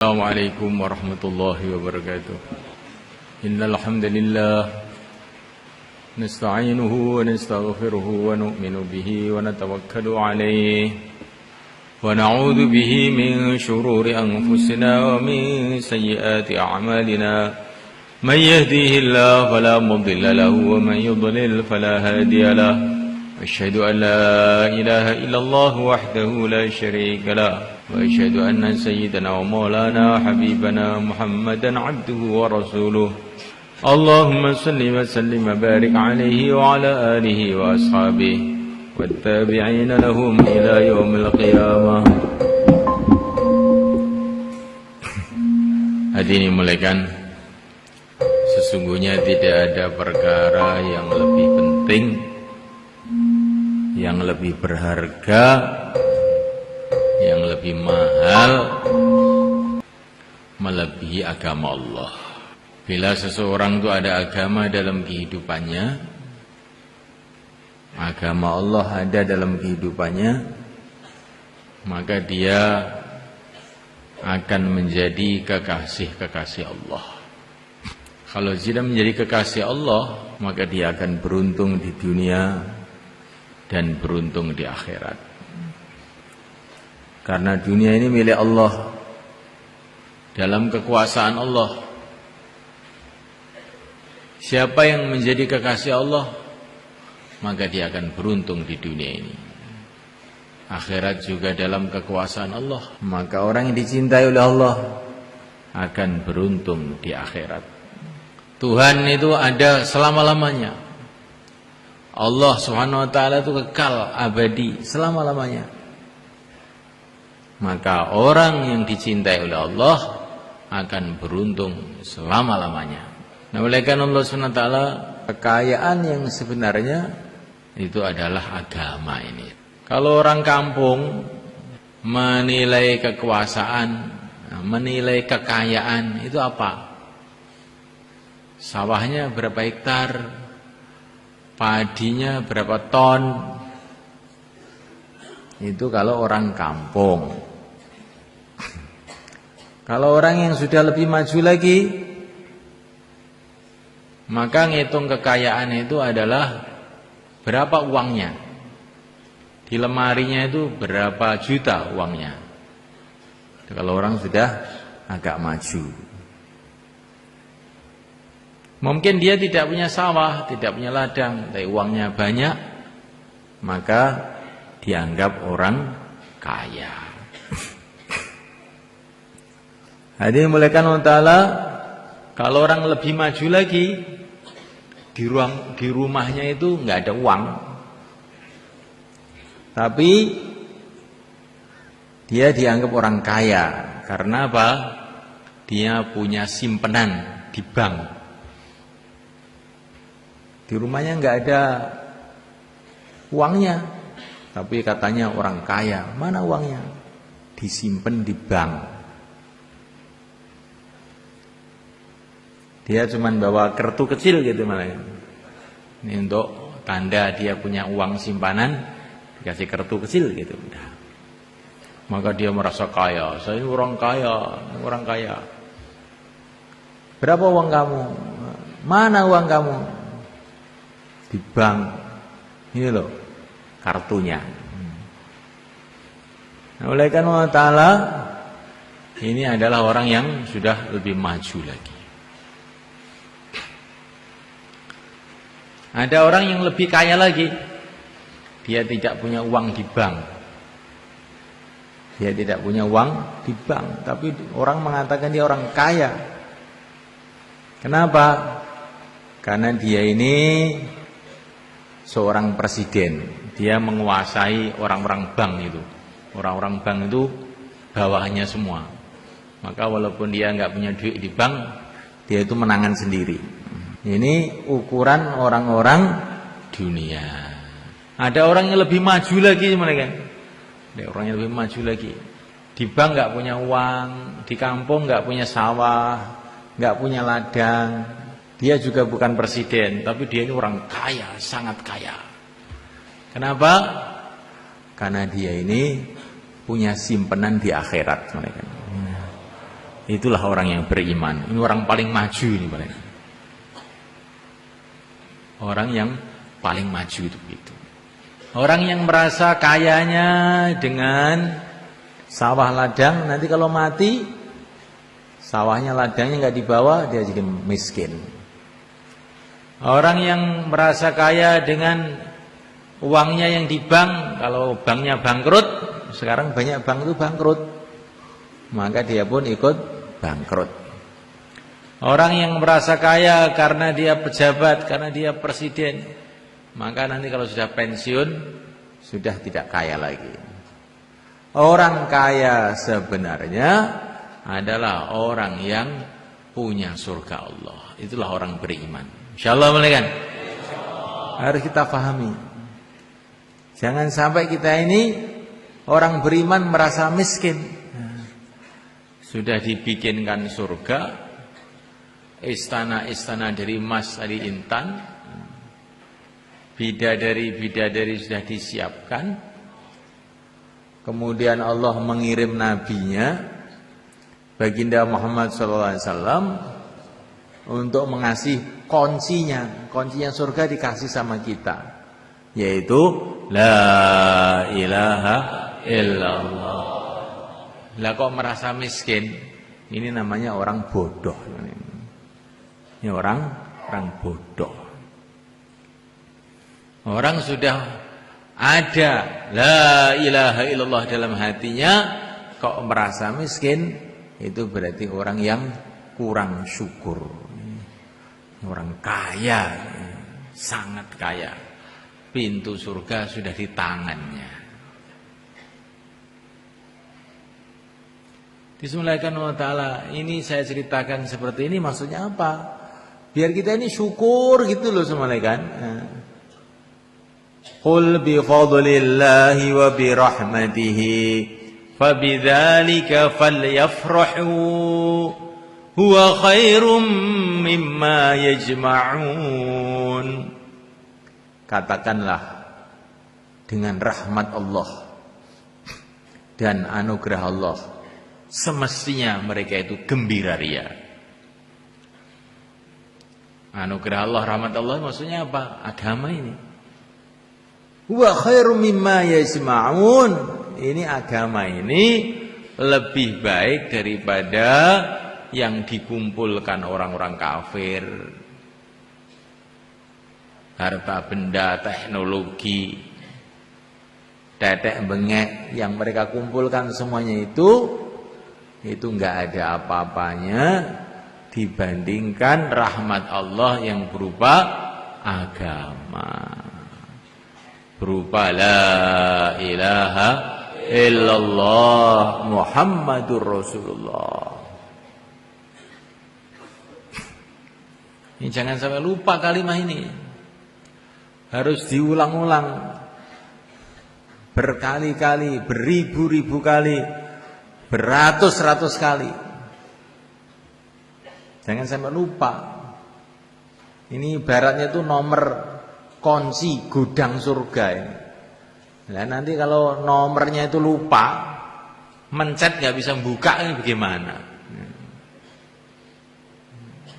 Assalamualaikum warahmatullahi wabarakatuh. Innal hamdalillah nasta'inuhu wa nastaghfiruhu wa nu'minu bihi wa natawakkalu alayhi wa na'udzu bihi min shururi anfusina wa min sayyiati a'malina. Man yahdihillahu fala mudilla lahu wa man yudlil fala hadiya lahu. Asyhadu an la ilaha illallah wahdahu la syarika lahu wa asyhadu anna sayyidana wa maulana habibana Muhammadan abduhu wa rasuluh. Allahumma salli wa sallim wa barik alaihi wa ala alihi wa ashabihi wattabi'ina lahum ila yaumil qiyamah. Hadirin muliakan, sesungguhnya tidak ada perkara yang lebih penting, yang lebih berharga, yang lebih mahal melebihi agama Allah. Bila seseorang itu ada agama dalam kehidupannya, agama Allah ada dalam kehidupannya, maka dia akan menjadi kekasih-kekasih Allah. Kalau dia menjadi kekasih Allah, maka dia akan beruntung di dunia dan beruntung di akhirat. Karena dunia ini milik Allah, dalam kekuasaan Allah. Siapa yang menjadi kekasih Allah, maka dia akan beruntung di dunia ini. Akhirat juga dalam kekuasaan Allah, maka orang yang dicintai oleh Allah akan beruntung di akhirat. Tuhan itu ada selama-lamanya. Allah Subhanahu wa ta'ala itu kekal abadi selama-lamanya. Maka orang yang dicintai oleh Allah akan beruntung selama-lamanya. Nah, oleh karena Allah Subhanahu wa ta'ala, kekayaan yang sebenarnya itu adalah agama ini. Kalau orang kampung menilai kekuasaan, menilai kekayaan itu apa? Sawahnya berapa hektar, padinya berapa ton. Itu kalau orang kampung. Kalau orang yang sudah lebih maju lagi, maka ngitung kekayaan itu adalah berapa uangnya. Di lemarinya itu berapa juta uangnya. Kalau orang sudah agak maju. Mungkin dia tidak punya sawah, tidak punya ladang, tapi uangnya banyak, maka dianggap orang kaya. Hadirin muliakan Allah Ta'ala, kalau orang lebih maju lagi, di rumahnya itu nggak ada uang, tapi dia dianggap orang kaya. Karena apa? Dia punya simpanan di bank. Di rumahnya nggak ada uangnya, tapi katanya orang kaya. Mana uangnya? Disimpan di bank. Dia cuma bawa kartu kecil gitu malah. Ini untuk tanda dia punya uang simpanan, dikasih kartu kecil gitu. Maka dia merasa kaya. Saya ini orang kaya, orang kaya. Berapa uang kamu? Mana uang kamu? Di bank. Ini loh kartunya. Nah, oleh karena Allah Ta'ala, ini adalah orang yang sudah lebih maju lagi. Ada orang yang lebih kaya lagi. Dia tidak punya uang di bank. Dia tidak punya uang di bank, tapi orang mengatakan dia orang kaya. Kenapa? Karena dia ini seorang presiden. Dia menguasai orang-orang bank itu. Orang-orang bank itu bawahannya semua. Maka walaupun dia nggak punya duit di bank, dia itu menangan sendiri. Ini ukuran orang-orang dunia. Ada orang yang lebih maju lagi, mereka. Ada orang yang lebih maju lagi. Di bank nggak punya uang, di kampung nggak punya sawah, nggak punya ladang. Dia juga bukan presiden, tapi dia ini orang kaya, sangat kaya. Kenapa? Karena dia ini punya simpanan di akhirat, mereka. Itulah orang yang beriman. Ini orang paling maju ini paling. Orang yang paling maju itu begitu. Orang yang merasa kayanya dengan sawah ladang, nanti kalau mati sawahnya ladangnya nggak dibawa, dia jadi miskin. Orang yang merasa kaya dengan uangnya yang di bank, kalau banknya bangkrut, sekarang banyak bank itu bangkrut, maka dia pun ikut bangkrut. Orang yang merasa kaya karena dia pejabat, karena dia presiden, maka nanti kalau sudah pensiun sudah tidak kaya lagi. Orang kaya sebenarnya adalah orang yang punya surga Allah. Itulah orang beriman. Insyaallah boleh kan? Harus kita pahami. Jangan sampai kita ini orang beriman merasa miskin. Sudah dibikinkan surga, istana-istana dari emas, dari intan, bidadari-bidadari sudah disiapkan. Kemudian Allah mengirim nabinya, baginda Muhammad SAW, untuk mengasih kuncinya surga dikasih sama kita, yaitu la ilaha illallah. Lah kok merasa miskin? Ini namanya orang bodoh. Ini orang bodoh. Orang sudah ada la ilaha illallah dalam hatinya, kok merasa miskin, itu berarti orang yang kurang syukur. Orang kaya, sangat kaya. Pintu surga sudah di tangannya. Bismillahirrahmanirrahim. Ini saya ceritakan seperti ini maksudnya apa? Biar kita ini syukur gitu loh semalekan. Qul bi fadlillahi wa bi rahmatihi fabidzalika falyafrahu huwa khairum mimma yajma'un. Katakanlah, dengan rahmat Allah dan anugerah Allah semestinya mereka itu gembira ria. Anugerah Allah, rahmat Allah maksudnya apa? Agama ini. Huwa khairum mimma yajma'un. Ini agama ini lebih baik daripada yang dikumpulkan orang-orang kafir. Harta benda, teknologi, tetek bengek yang mereka kumpulkan semuanya itu enggak ada apa-apanya dibandingkan rahmat Allah yang berupa agama, berupa la ilaha illallah Muhammadur Rasulullah. Ini jangan sampai lupa kalimat ini. Harus diulang-ulang berkali-kali, beribu-ribu kali, beratus-ratus kali. Jangan sampai lupa. Ini ibaratnya itu nomor kunci gudang surga ini. Nah, nanti kalau nomornya itu lupa, mencet nggak bisa buka, ini bagaimana?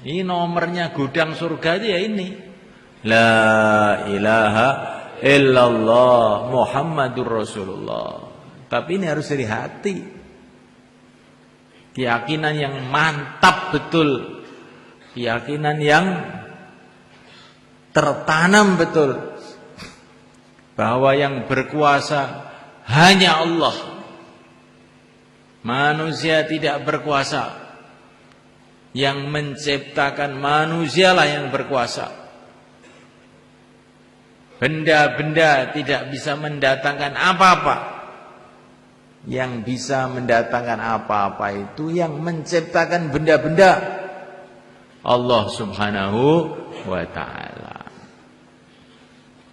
Ini nomornya gudang surga itu ya ini. La ilaha illallah Muhammadur Rasulullah. Tapi ini harus dari hati. Keyakinan yang mantap betul. Keyakinan yang tertanam betul. Bahwa yang berkuasa hanya Allah. Manusia tidak berkuasa. Yang menciptakan manusialah yang berkuasa. Benda-benda tidak bisa mendatangkan apa-apa. Yang bisa mendatangkan apa-apa itu yang menciptakan benda-benda, Allah Subhanahu wa ta'ala.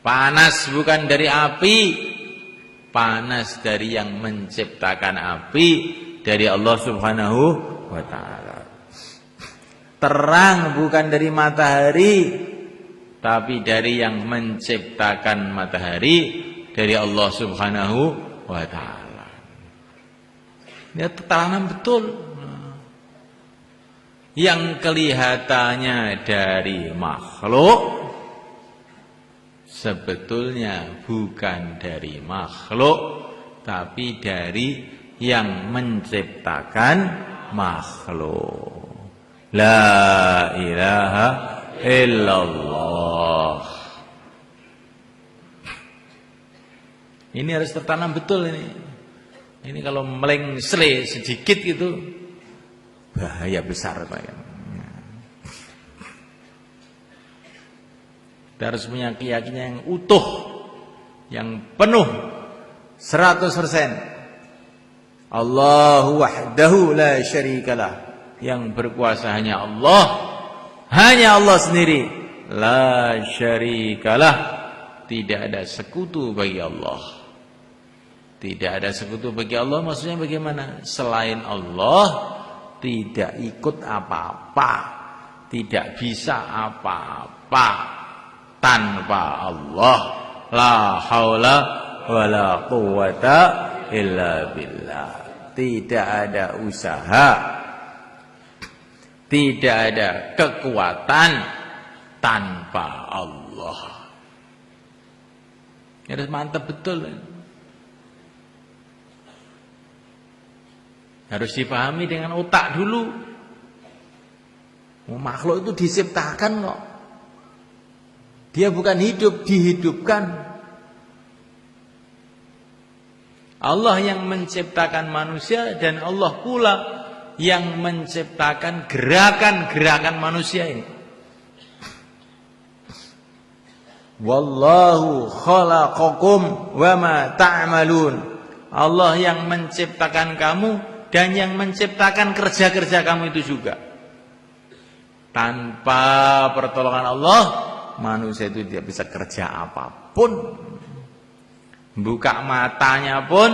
Panas bukan dari api, panas dari yang menciptakan api, dari Allah Subhanahu wa ta'ala. Terang bukan dari matahari, tapi dari yang menciptakan matahari, dari Allah Subhanahu wa ta'ala. Dia tertanam betul. yang kelihatannya dari makhluk sebetulnya bukan dari makhluk, tapi dari yang menciptakan makhluk. La ilaha illallah. Ini harus tertanam betul ini. Ini kalau melengsle sedikit gitu bahaya besar Pak. Kita harus punya keyakinan yang utuh, yang penuh 100%. Allahu wahdahu la syarikalah. Yang berkuasa hanya Allah sendiri. La syarikalah. Tidak ada sekutu bagi Allah. Tidak ada sekutu bagi Allah maksudnya bagaimana? Selain Allah tidak ikut apa-apa, tidak bisa apa-apa tanpa Allah. La haula wala quwata illa billah. Tidak ada usaha, tidak ada kekuatan tanpa Allah. Harus mantap betul. Harus dipahami dengan otak dulu. Makhluk itu diciptakan kok. Dia bukan hidup, dihidupkan. Allah yang menciptakan manusia dan Allah pula yang menciptakan gerakan-gerakan manusia ini. Wallahu khalaqakum wa ma ta'malun. Allah yang menciptakan kamu dan yang menciptakan kerja-kerja kamu itu juga. Tanpa pertolongan Allah, manusia itu tidak bisa kerja apapun. Buka matanya pun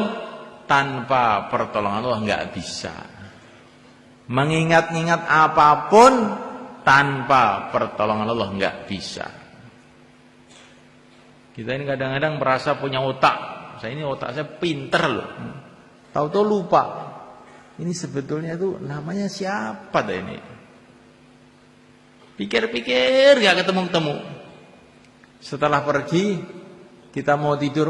tanpa pertolongan Allah enggak bisa. Mengingat-ingat apapun tanpa pertolongan Allah enggak bisa. Kita ini kadang-kadang merasa punya otak. Saya ini otak saya pinter loh. Tahu-tahu lupa. Ini sebetulnya itu namanya siapa dah ini? Pikir-pikir gak ketemu-ketemu. Setelah pergi kita mau tidur,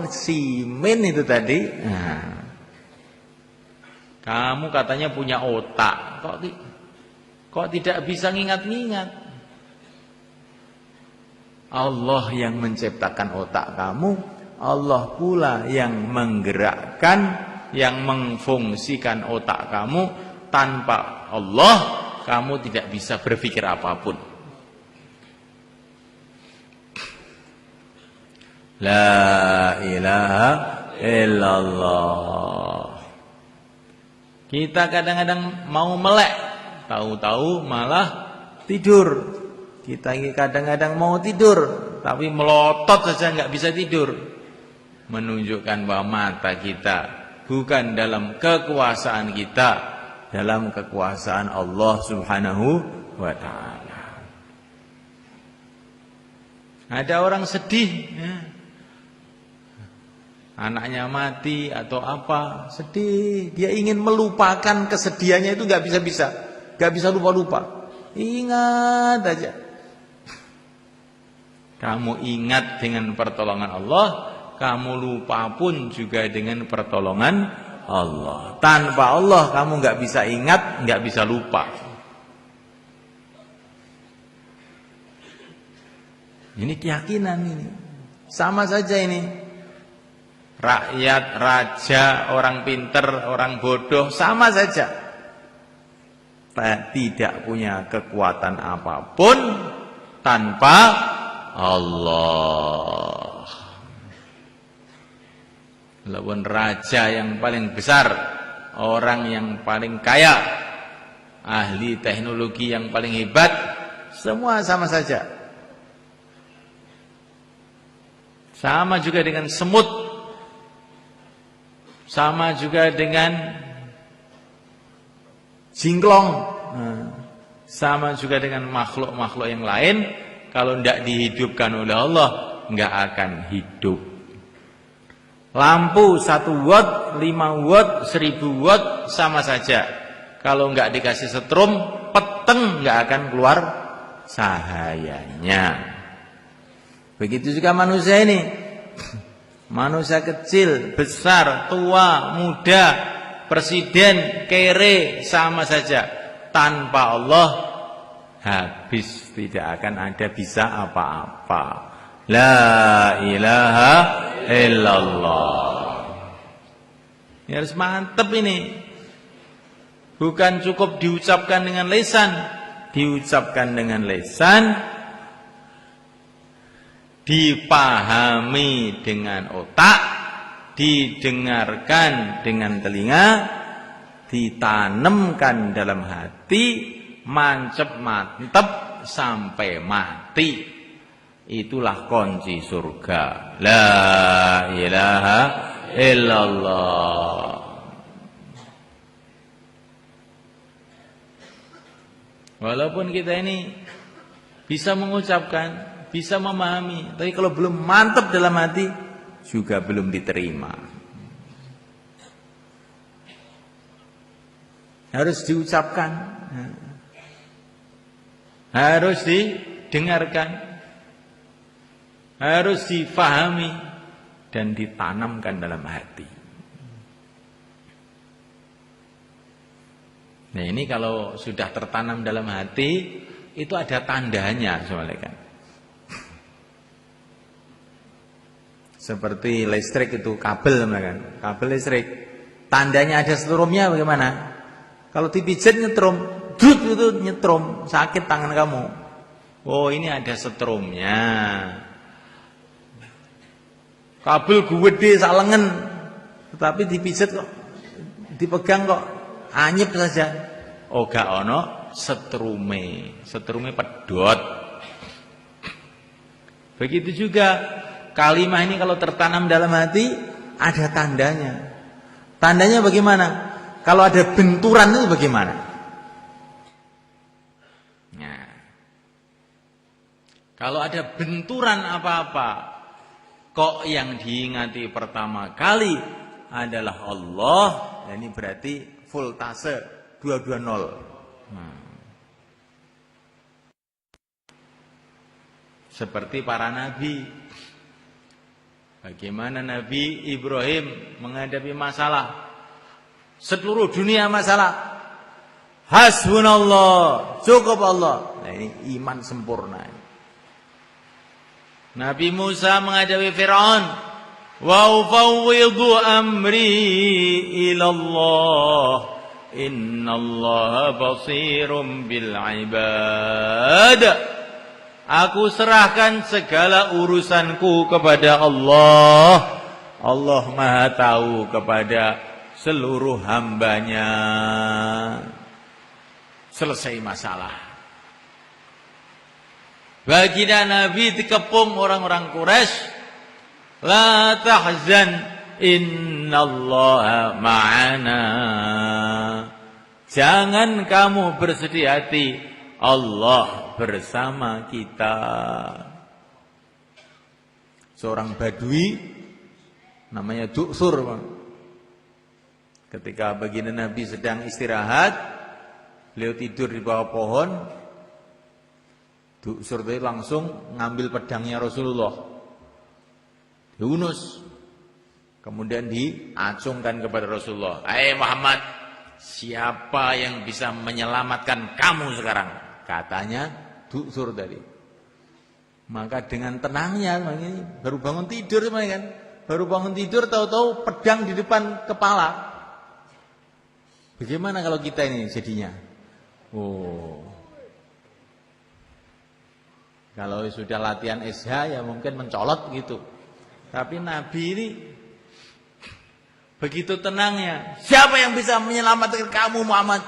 si Min itu tadi. Nah, kamu katanya punya otak, kok tidak bisa ngingat-ngingat? Allah yang menciptakan otak kamu, Allah pula yang menggerakkan, yang mengfungsikan otak kamu. Tanpa Allah, kamu tidak bisa berpikir apapun. La ilaha illallah. Kita kadang-kadang mau melek, tahu-tahu malah tidur. Kita kadang-kadang mau tidur, tapi melotot saja nggak bisa tidur. Menunjukkan bahwa mata kita bukan dalam kekuasaan kita, dalam kekuasaan Allah Subhanahu wa ta'ala. Ada orang sedih, ya. Anaknya mati atau apa, sedih. Dia ingin melupakan kesedihannya itu nggak bisa lupa-lupa. Ingat aja. Kamu ingat dengan pertolongan Allah, kamu lupa pun juga dengan pertolongan Allah. Tanpa Allah kamu nggak bisa ingat, nggak bisa lupa. Ini keyakinan ini. Sama saja ini. Rakyat, raja, orang pinter, orang bodoh, sama saja. Tidak punya kekuatan apapun tanpa Allah. Walaupun raja yang paling besar, orang yang paling kaya, ahli teknologi yang paling hebat, semua sama saja. Sama juga dengan semut, sama juga dengan jingklong, sama juga dengan makhluk-makhluk yang lain. Kalau tidak dihidupkan oleh Allah, nggak akan hidup. Lampu 1 watt, 5 watt, 1000 watt sama saja. Kalau nggak dikasih setrum, peteng nggak akan keluar cahayanya. Begitu juga manusia ini. Manusia kecil, besar, tua, muda, presiden, kere, sama saja. Tanpa Allah habis, tidak akan ada bisa apa-apa. La ilaha illallah. Ini harus mantep ini. Bukan cukup diucapkan dengan lisan, diucapkan dengan lisan, dipahami dengan otak, didengarkan dengan telinga, ditanamkan dalam hati, mancep mantep sampai mati. Itulah kunci surga. La ilaha illallah. Walaupun kita ini bisa mengucapkan, bisa memahami, tapi kalau belum mantap dalam hati juga belum diterima. Harus diucapkan, harus didengarkan, harus difahami dan ditanamkan dalam hati. Nah, ini kalau sudah tertanam dalam hati, itu ada tandanya, kan. Seperti listrik itu kabel, kan. Kabel listrik, tandanya ada setrumnya bagaimana? Kalau dipijat nyetrum, drut itu nyetrum, sakit tangan kamu. Oh, ini ada setrumnya. Kabel gede salengen, tetapi dipijat kok, dipegang kok anyep saja. Oh, gak ono setrume pedot. Begitu juga kalimah ini kalau tertanam dalam hati ada tandanya. Tandanya bagaimana? Kalau ada benturan itu bagaimana? Nah, kalau ada benturan apa-apa, kok yang diingati pertama kali adalah Allah, nah ini berarti full tase 220. Seperti para nabi. Bagaimana Nabi Ibrahim menghadapi masalah, seluruh dunia masalah, hasbunallah, cukup Allah. Nah, ini iman sempurna. Nabi Musa menghadapi Fir'aun, wa ufawwidu amri ilallah, innallaha basirum bil ibad. Aku serahkan segala urusanku kepada Allah. Allah Maha tahu kepada seluruh hambanya. Selesai masalah. Baginda Nabi dikepung orang-orang Quraisy, la tahzan innallaha ma'ana. Jangan kamu bersedih hati, Allah bersama kita. Seorang Badui namanya Duksur, ketika baginda Nabi sedang istirahat, beliau tidur di bawah pohon. Duksur tadi langsung ngambil pedangnya Rasulullah, diunus, kemudian diacungkan kepada Rasulullah. Hai Muhammad, siapa yang bisa menyelamatkan kamu sekarang? Katanya Duksur tadi. Maka dengan tenangnya, baru bangun tidur, kan? Baru bangun tidur, tahu-tahu pedang di depan kepala. Bagaimana kalau kita ini jadinya? Oh, kalau sudah latihan SH ya mungkin mencolot gitu. Tapi Nabi ini begitu tenangnya. Siapa yang bisa menyelamatkan kamu Muhammad?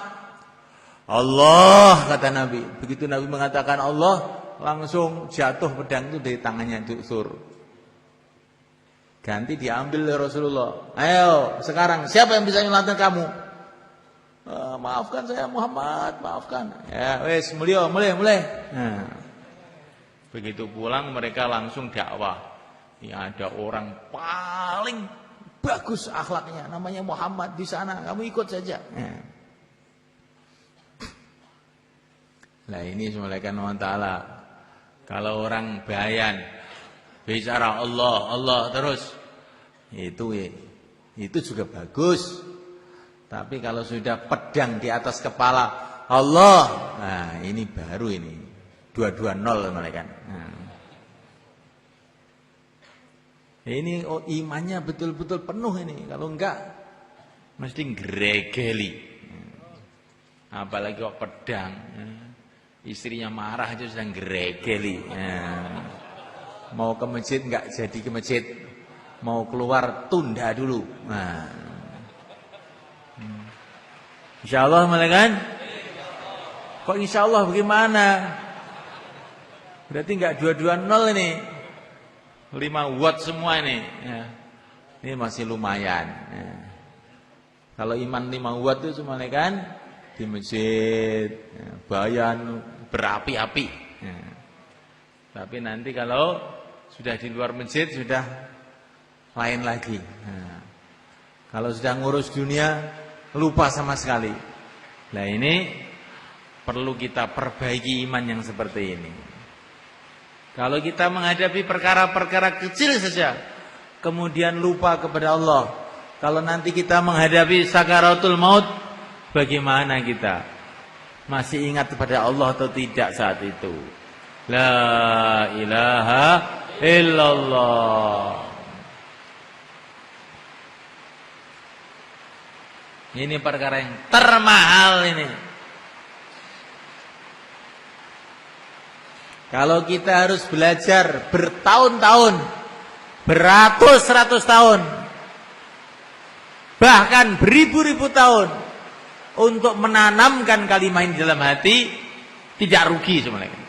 Allah, kata Nabi. Begitu Nabi mengatakan Allah, langsung jatuh pedang itu dari tangannya Duksur. Ganti diambil oleh Rasulullah. Ayo sekarang siapa yang bisa menyelamatkan kamu? Maafkan saya Muhammad, maafkan. Ya wes, mulai. Nah, begitu pulang mereka langsung dakwah. Ya, ada orang paling bagus akhlaknya, namanya Muhammad di sana, kamu ikut saja. Nah, Nah ini malaikat Allah Ta'ala. Kalau orang bayan bicara Allah terus, itu juga bagus. Tapi kalau sudah pedang di atas kepala Allah, nah ini baru ini 220 malaikat. Nah. Ini imannya betul-betul penuh ini. Kalau enggak mesti gregeli. Apalagi kok pedang. Istrinya marah aja sudah gregeli. Mau ke masjid enggak jadi ke masjid. Mau keluar tunda dulu. Nah. Insyaallah malaikat. Kok insyaallah bagaimana? Berarti enggak 220 ini. 5 watt semua ini ya. Ini masih lumayan ya. Kalau iman 5 watt itu semuanya kan di masjid ya, bayan berapi-api ya. Tapi nanti kalau sudah di luar masjid sudah lain lagi ya. Kalau sudah ngurus dunia lupa sama sekali. Nah ini perlu kita perbaiki iman yang seperti ini. Kalau kita menghadapi perkara-perkara kecil saja, kemudian lupa kepada Allah. Kalau nanti kita menghadapi sakaratul maut, bagaimana kita? Masih ingat kepada Allah atau tidak saat itu? La ilaha illallah. Ini perkara yang termahal ini. Kalau kita harus belajar bertahun-tahun, beratus-ratus tahun, bahkan beribu-ribu tahun untuk menanamkan kalimat ini dalam hati, tidak rugi sebenarnya.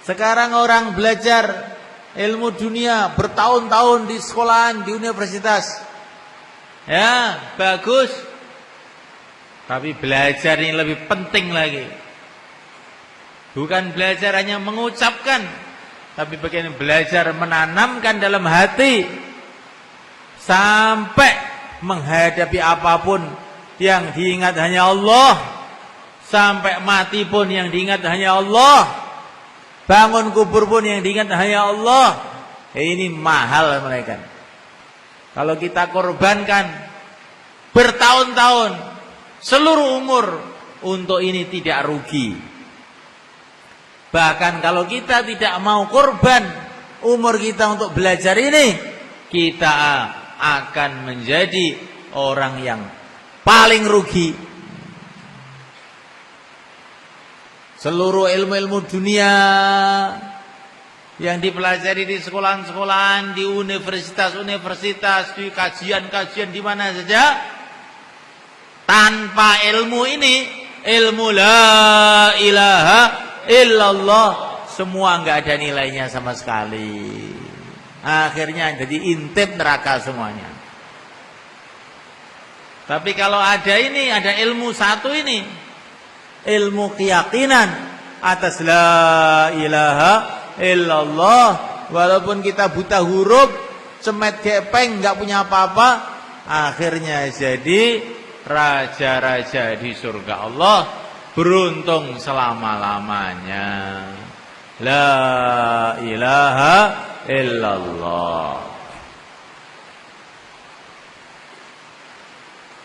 Sekarang orang belajar ilmu dunia bertahun-tahun di sekolahan, di universitas, ya bagus. Tapi belajar ini lebih penting lagi. Bukan belajar hanya mengucapkan, tapi bagaimana belajar menanamkan dalam hati sampai menghadapi apapun yang diingat hanya Allah, sampai mati pun yang diingat hanya Allah, bangun kubur pun yang diingat hanya Allah. Ini mahal mereka. Kalau kita korbankan bertahun-tahun, seluruh umur, untuk ini tidak rugi. Bahkan kalau kita tidak mau korban umur kita untuk belajar ini, kita akan menjadi orang yang paling rugi. Seluruh ilmu-ilmu dunia yang dipelajari di sekolahan-sekolahan, di universitas-universitas, di kajian-kajian di mana saja, tanpa ilmu ini, ilmu la ilaha illallah, semua enggak ada nilainya sama sekali. Akhirnya jadi intip neraka semuanya. Tapi kalau ada ini, ada ilmu satu ini, ilmu keyakinan atas la ilaha illallah, walaupun kita buta huruf, cemet gepeng, enggak punya apa-apa, akhirnya jadi raja-raja di surga Allah, beruntung selama-lamanya. La ilaha illallah.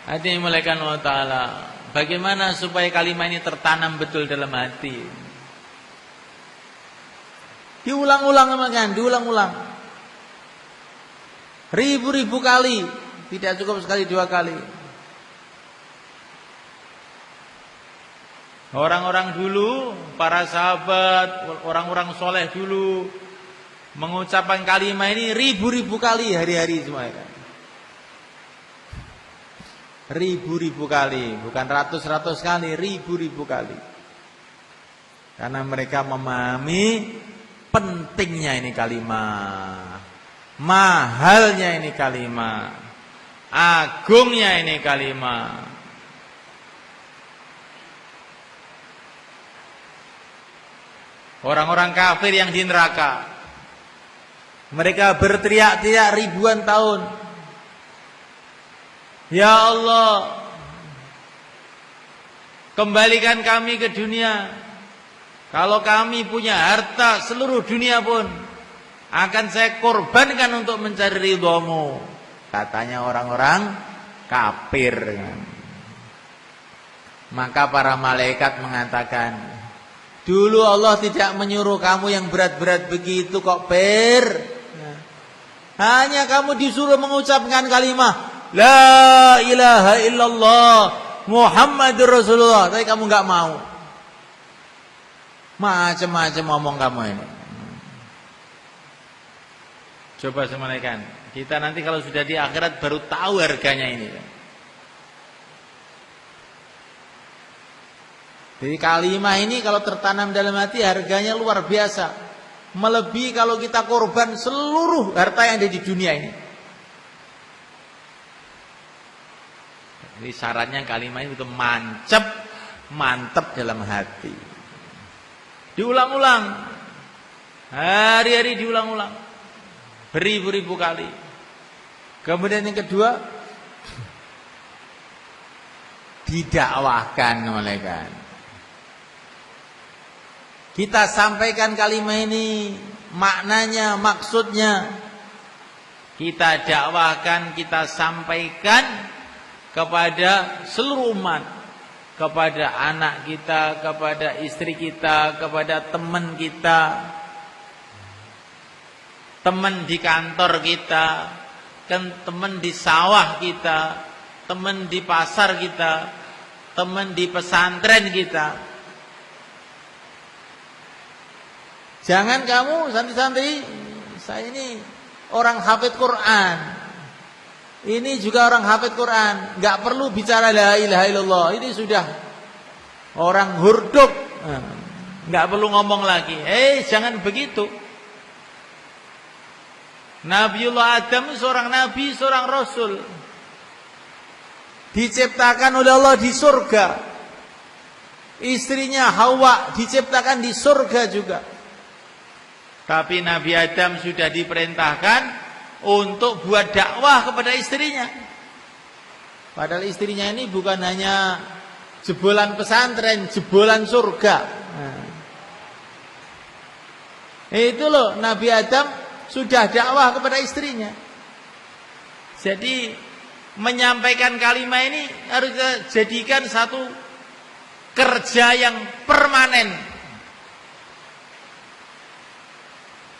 Hati malaikat Allah Ta'ala, bagaimana supaya kalimat ini tertanam betul dalam hati? Diulang-ulang kan, diulang-ulang. Ribu-ribu kali, tidak cukup sekali, 2 kali. Orang-orang dulu, para sahabat, orang-orang soleh dulu mengucapkan kalimat ini ribu-ribu kali hari-hari semuanya. Ribu-ribu kali, bukan ratus-ratus kali, ribu-ribu kali. Karena mereka memahami pentingnya ini kalimat, mahalnya ini kalimat, agungnya ini kalimat. Orang-orang kafir yang di neraka, mereka berteriak-teriak ribuan tahun, ya Allah, Kembalikan kami ke dunia. Kalau kami punya harta seluruh dunia pun akan saya korbankan untuk mencari ridhamu. Katanya orang-orang kafir. Maka para malaikat mengatakan, dulu Allah tidak menyuruh kamu yang berat-berat begitu kok, Per. Hanya kamu disuruh mengucapkan kalimat La ilaha illallah Muhammadur Rasulullah, tapi kamu enggak mau. Macam-macam ngomong kamu ini. Coba semalekan. Kita nanti kalau sudah di akhirat baru tahu harganya ini. Jadi kalimat ini kalau tertanam dalam hati harganya luar biasa. Melebihi kalau kita korban seluruh harta yang ada di dunia ini. Jadi syaratnya kalimat itu mantep dalam hati. Diulang-ulang. Hari-hari diulang-ulang. Beribu-ribu kali. Kemudian yang kedua, didakwahkan malaikat. Kita sampaikan kalimat ini, maknanya, maksudnya. Kita dakwahkan, kita sampaikan kepada seluruh umat, kepada anak kita, kepada istri kita, kepada teman kita, teman di kantor kita, teman di sawah kita, teman di pasar kita, teman di pesantren kita. Jangan kamu santri-santri, saya ini orang hafid Quran. Ini juga orang hafid Quran, enggak perlu bicara la ilaha illallah. Ini sudah orang hurduk. Enggak perlu ngomong lagi. Jangan begitu. Nabiullah Adam seorang nabi, seorang rasul. Diciptakan oleh Allah di surga. Istrinya Hawa diciptakan di surga juga. Tapi Nabi Adam sudah diperintahkan untuk buat dakwah kepada istrinya. Padahal istrinya ini bukan hanya jebolan pesantren, jebolan surga. Itu loh, Nabi Adam sudah dakwah kepada istrinya. Jadi menyampaikan kalimat ini harus kita jadikan satu kerja yang permanen.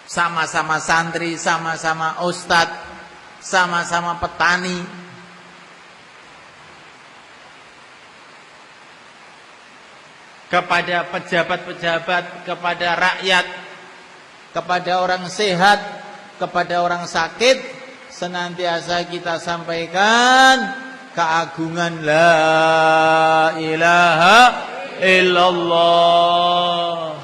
Sama-sama santri, sama-sama ustadz, sama-sama petani. Kepada pejabat-pejabat, kepada rakyat, kepada orang sehat, kepada orang sakit, senantiasa kita sampaikan keagungan la ilaha illallah.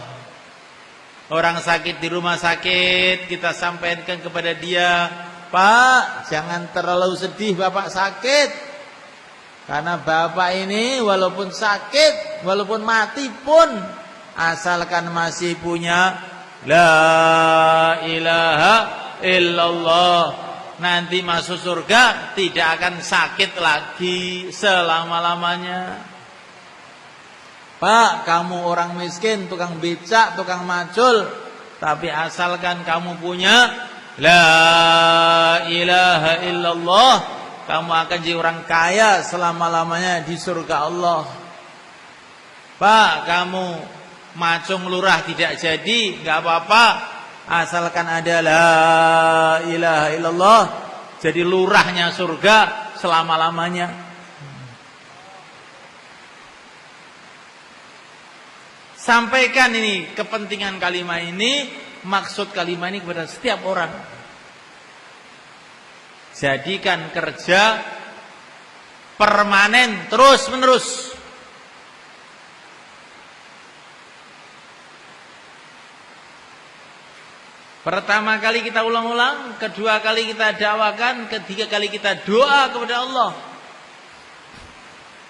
Orang sakit di rumah sakit, kita sampaikan kepada dia, Pak, jangan terlalu sedih Bapak sakit. Karena Bapak ini walaupun sakit, walaupun mati pun, asalkan masih punya la ilaha illallah, nanti masuk surga tidak akan sakit lagi selama-lamanya. Pak, kamu orang miskin, tukang becak, tukang macul, tapi asalkan kamu punya la ilaha illallah, kamu akan jadi orang kaya selama-lamanya di surga Allah. Pak, kamu macung lurah tidak jadi, enggak apa-apa, asalkan ada la ilaha illallah, jadi lurahnya surga selama-lamanya. Sampaikan ini kepentingan kalimat ini, maksud kalimat ini kepada setiap orang. Jadikan kerja permanen terus menerus. Pertama kali kita ulang-ulang, kedua kali kita dakwakan, ketiga kali kita doa kepada Allah.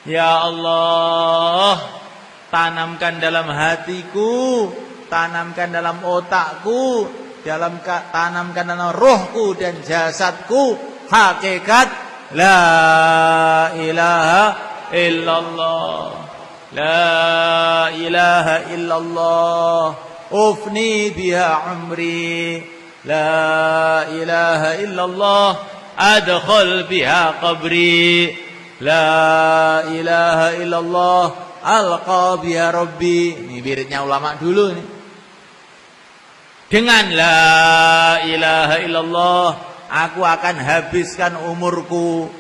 Ya Allah, tanamkan dalam hatiku, tanamkan dalam otakku, tanamkan dalam rohku dan jasadku hakikat la ilaha illallah. la ilaha illallah ufni biha umri la ilaha illallah adkhul biha qabri la ilaha illallah alqa biha rabbi. Ini wiridnya ulama dulu nih. Dengan la ilaha illallah aku akan habiskan umurku.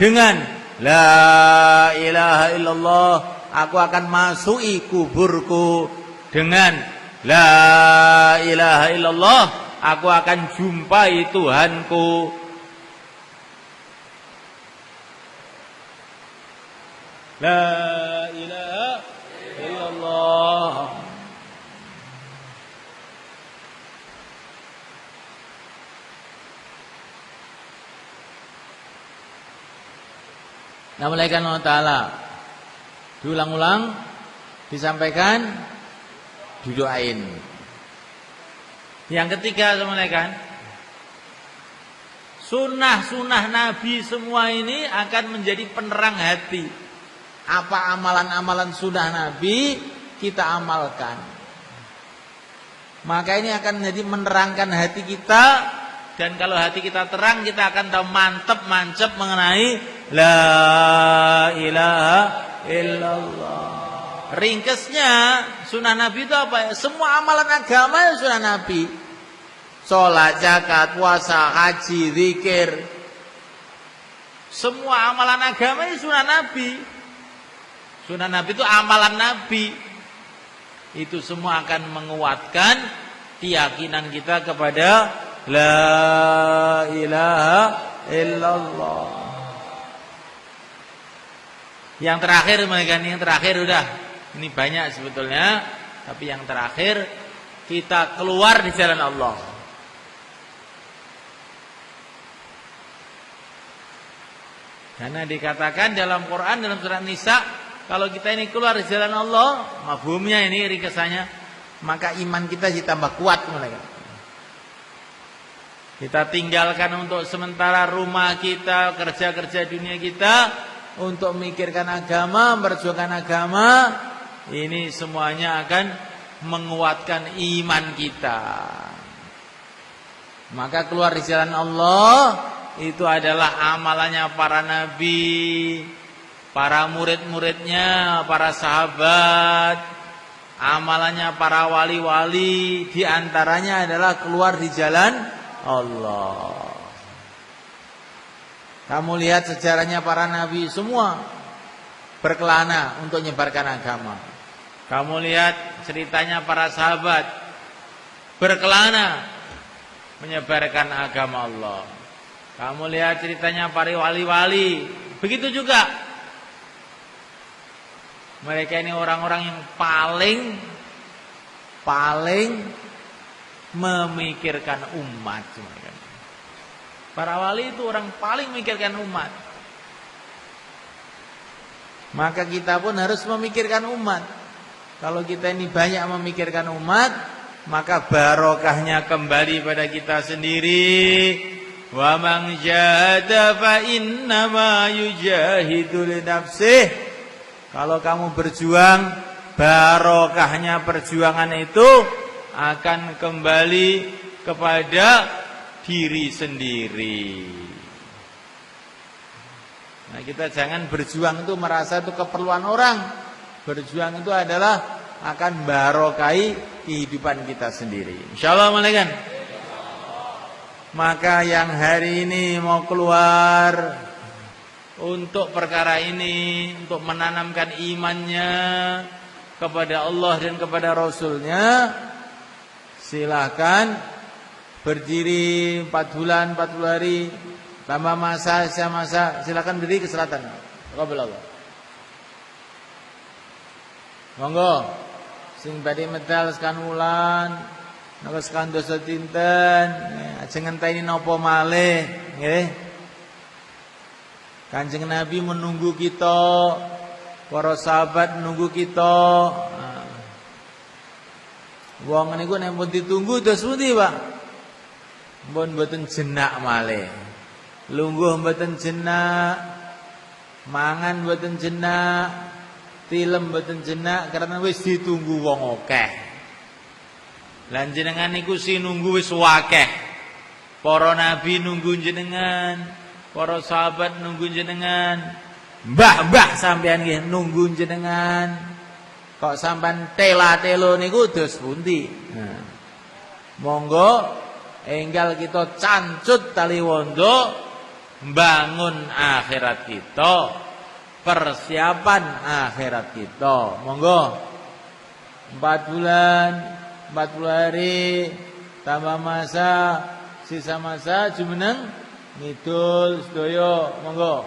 Dengan la ilaha illallah aku akan masuki kuburku. Dengan la ilaha illallah aku akan jumpai Tuhanku. La ilaha illallah. Nah, malaikat Allah Ta'ala diulang-ulang, disampaikan, didoain. Yang ketiga, malaikat, sunnah-sunnah Nabi semua ini akan menjadi penerang hati. Apa amalan-amalan sunnah Nabi kita amalkan. Maka ini akan menjadi menerangkan hati kita. Dan kalau hati kita terang, kita akan tahu mantep, mancep mengenai la ilaha illallah. Ringkesnya sunnah Nabi itu apa ya? Semua amalan agama ya sunnah Nabi. Sholat, zakat, puasa, haji, zikir. Semua amalan agama ya sunnah Nabi. Sunnah Nabi itu amalan Nabi. Itu semua akan menguatkan keyakinan kita kepada la ilaha illallah. Yang terakhir mereka ini, yang terakhir udah. Ini banyak sebetulnya, tapi yang terakhir kita keluar di jalan Allah. Karena dikatakan dalam Quran, dalam surat Nisa, kalau kita ini keluar di jalan Allah, mafhumnya ini ringkesannya, maka iman kita ditambah kuat mereka. Kita tinggalkan untuk sementara rumah kita, kerja-kerja dunia kita, untuk memikirkan agama, memperjuangkan agama. Ini semuanya akan menguatkan iman kita. Maka keluar di jalan Allah itu adalah amalannya para nabi, para murid-muridnya, para sahabat, amalannya para wali-wali. Di antaranya adalah keluar di jalan Allah. Kamu lihat sejarahnya para nabi semua berkelana untuk menyebarkan agama. Kamu lihat ceritanya para sahabat berkelana menyebarkan agama Allah. Kamu lihat ceritanya para wali-wali, begitu juga. Mereka ini orang-orang yang paling memikirkan umat. Para wali itu orang paling memikirkan umat. Maka kita pun harus memikirkan umat. Kalau kita ini banyak memikirkan umat, maka barokahnya kembali pada kita sendiri. Wa man jahada fa innama yujahidu li nafsih. Kalau kamu berjuang, barokahnya perjuangan itu akan kembali kepada diri sendiri. Nah, kita jangan berjuang itu merasa itu keperluan orang. Berjuang itu adalah akan barokai kehidupan kita sendiri. Insyaallah malaikat. Maka yang hari ini mau keluar untuk perkara ini, untuk menanamkan imannya kepada Allah dan kepada Rasulnya, silahkan berdiri 4 bulan, 40 hari, tambah masa, silakan berdiri ke selatan. Qaballah. Monggo, sing badhe medal sekan wulan, napa sekan dosa dinten, ajeng ngenteni napa malih, nggih. Kanjeng Nabi menunggu kita, para sahabat menunggu kita. Wong niku nek pun ditunggu terus pundi, Pak? Mbon mboten jenak malih. Lungguh mboten jenak. Mangan mboten jenak. Tilem mboten jenak karena wis ditunggu wong akeh. Lan jenengan niku sinunggu wis akeh. Para nabi nunggu jenengan, para sahabat nunggu jenengan, mbah-mbah sampean nggih nunggu jenengan. Kok sampean tela-telo niku dos pundi? Nah. Monggo enggal kita cancut tali wondo mbangun akhirat kita, persiapan akhirat kita. Monggo 4 bulan, 40 hari tambah masa, sisa masa jumeneng ngidul sedaya. Monggo